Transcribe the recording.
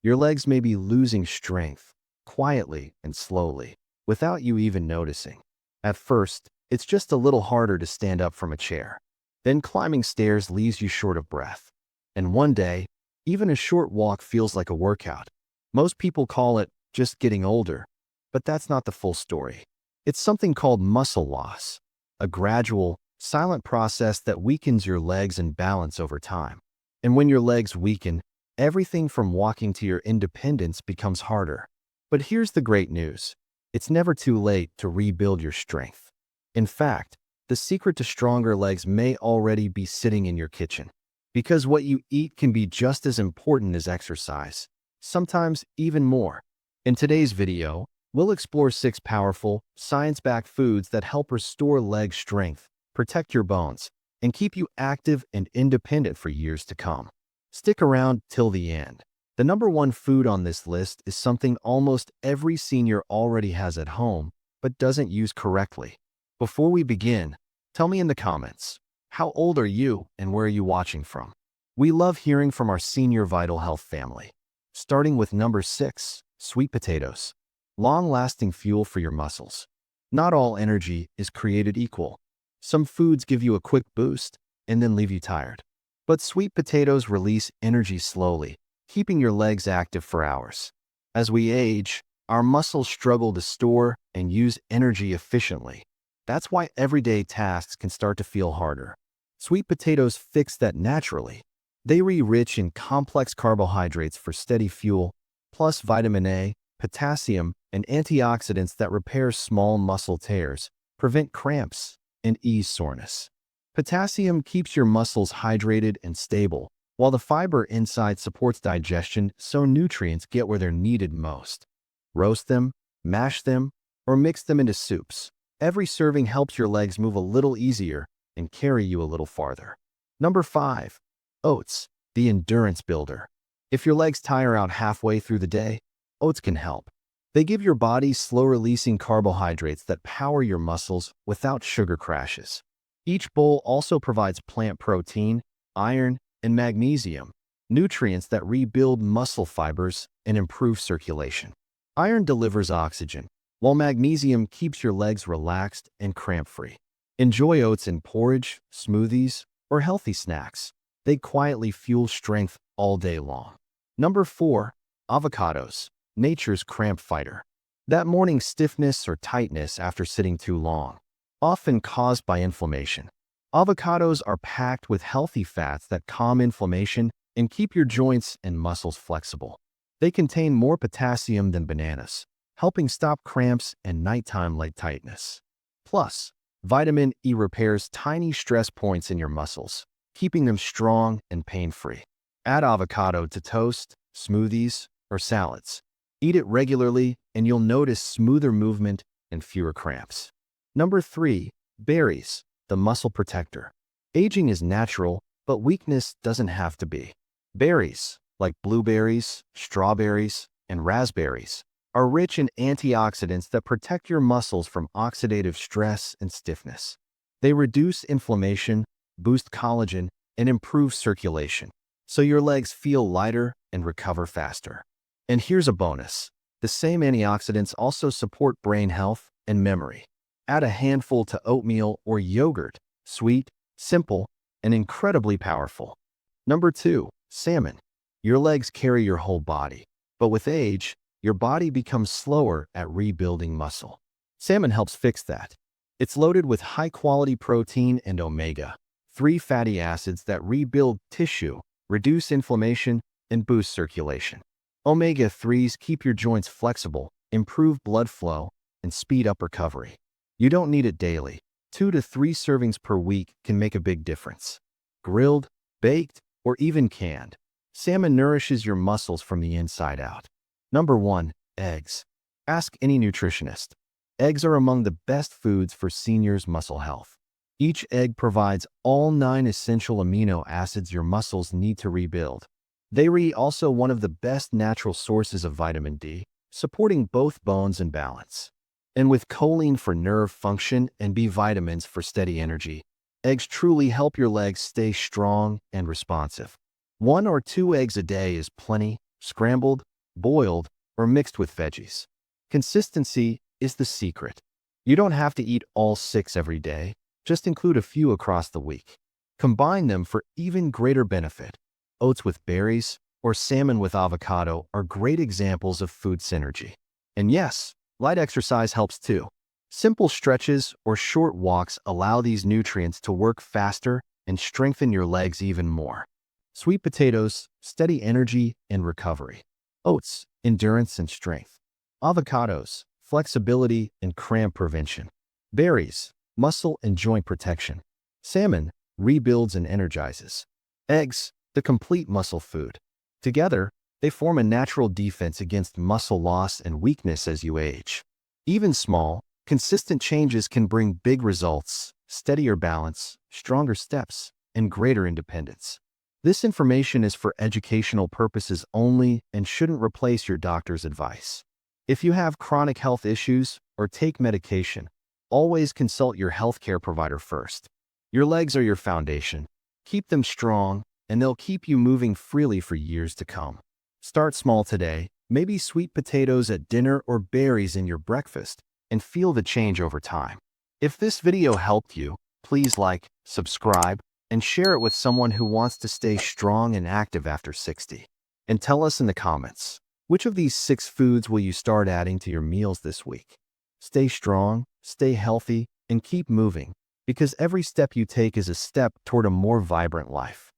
Your legs may be losing strength, quietly and slowly, without you even noticing. At first, it's just a little harder to stand up from a chair. Then climbing stairs leaves you short of breath. And one day, even a short walk feels like a workout. Most people call it just getting older, but that's not the full story. It's something called muscle loss, a gradual, silent process that weakens your legs and balance over time. And when your legs weaken, everything from walking to your independence becomes harder. But here's the great news. It's never too late to rebuild your strength. In fact, the secret to stronger legs may already be sitting in your kitchen. Because what you eat can be just as important as exercise, sometimes even more. In today's video, we'll explore 6 powerful, science-backed foods that help restore leg strength, protect your bones, and keep you active and independent for years to come. Stick around till the end. The number 1 food on this list is something almost every senior already has at home, but doesn't use correctly. Before we begin, tell me in the comments, how old are you and where are you watching from? We love hearing from our senior Vital Health family. Starting with number 6, sweet potatoes. Long-lasting fuel for your muscles. Not all energy is created equal. Some foods give you a quick boost and then leave you tired. But sweet potatoes release energy slowly, keeping your legs active for hours. As we age, our muscles struggle to store and use energy efficiently. That's why everyday tasks can start to feel harder. Sweet potatoes fix that naturally. They are rich in complex carbohydrates for steady fuel, plus vitamin A, potassium, and antioxidants that repair small muscle tears, prevent cramps, and ease soreness. Potassium keeps your muscles hydrated and stable, while the fiber inside supports digestion so nutrients get where they're needed most. Roast them, mash them, or mix them into soups. Every serving helps your legs move a little easier and carry you a little farther. Number 5. Oats, the endurance builder. If your legs tire out halfway through the day, oats can help. They give your body slow-releasing carbohydrates that power your muscles without sugar crashes. Each bowl also provides plant protein, iron, and magnesium, nutrients that rebuild muscle fibers and improve circulation. Iron delivers oxygen, while magnesium keeps your legs relaxed and cramp-free. Enjoy oats in porridge, smoothies, or healthy snacks. They quietly fuel strength all day long. Number 4. Avocados, nature's cramp fighter. That morning stiffness or tightness after sitting too long, often caused by inflammation. Avocados are packed with healthy fats that calm inflammation and keep your joints and muscles flexible. They contain more potassium than bananas, helping stop cramps and nighttime leg tightness. Plus, vitamin E repairs tiny stress points in your muscles, keeping them strong and pain-free. Add avocado to toast, smoothies, or salads. Eat it regularly and you'll notice smoother movement and fewer cramps. Number 3. Berries, the muscle protector. Aging is natural, but weakness doesn't have to be. Berries, like blueberries, strawberries, and raspberries, are rich in antioxidants that protect your muscles from oxidative stress and stiffness. They reduce inflammation, boost collagen, and improve circulation, so your legs feel lighter and recover faster. And here's a bonus. The same antioxidants also support brain health and memory. Add a handful to oatmeal or yogurt. Sweet, simple, and incredibly powerful. Number 2. Salmon. Your legs carry your whole body, but with age, your body becomes slower at rebuilding muscle. Salmon helps fix that. It's loaded with high-quality protein and omega-3 fatty acids that rebuild tissue, reduce inflammation, and boost circulation. Omega-3s keep your joints flexible, improve blood flow, and speed up recovery. You don't need it daily. 2 to 3 servings per week can make a big difference. Grilled, baked, or even canned, salmon nourishes your muscles from the inside out. Number 1. Eggs. Ask any nutritionist. Eggs are among the best foods for seniors' muscle health. Each egg provides all 9 essential amino acids your muscles need to rebuild. They are also one of the best natural sources of vitamin D, supporting both bones and balance. And with choline for nerve function and B vitamins for steady energy, eggs truly help your legs stay strong and responsive. 1 or 2 eggs a day is plenty. Scrambled, boiled, or mixed with veggies. Consistency is the secret. You don't have to eat all 6 every day, just include a few across the week. Combine them for even greater benefit. Oats with berries or salmon with avocado are great examples of food synergy. And yes, light exercise helps too. Simple stretches or short walks allow these nutrients to work faster and strengthen your legs even more. Sweet potatoes, steady energy and recovery. Oats, endurance and strength. Avocados, flexibility and cramp prevention. Berries, muscle and joint protection. Salmon, rebuilds and energizes. Eggs, the complete muscle food. Together, they form a natural defense against muscle loss and weakness as you age. Even small, consistent changes can bring big results, steadier balance, stronger steps, and greater independence. This information is for educational purposes only and shouldn't replace your doctor's advice. If you have chronic health issues or take medication, always consult your healthcare provider first. Your legs are your foundation. Keep them strong, and they'll keep you moving freely for years to come. Start small today, maybe sweet potatoes at dinner or berries in your breakfast, and feel the change over time. If this video helped you, please like, subscribe, and share it with someone who wants to stay strong and active after 60. And tell us in the comments, which of these 6 foods will you start adding to your meals this week? Stay strong, stay healthy, and keep moving, because every step you take is a step toward a more vibrant life.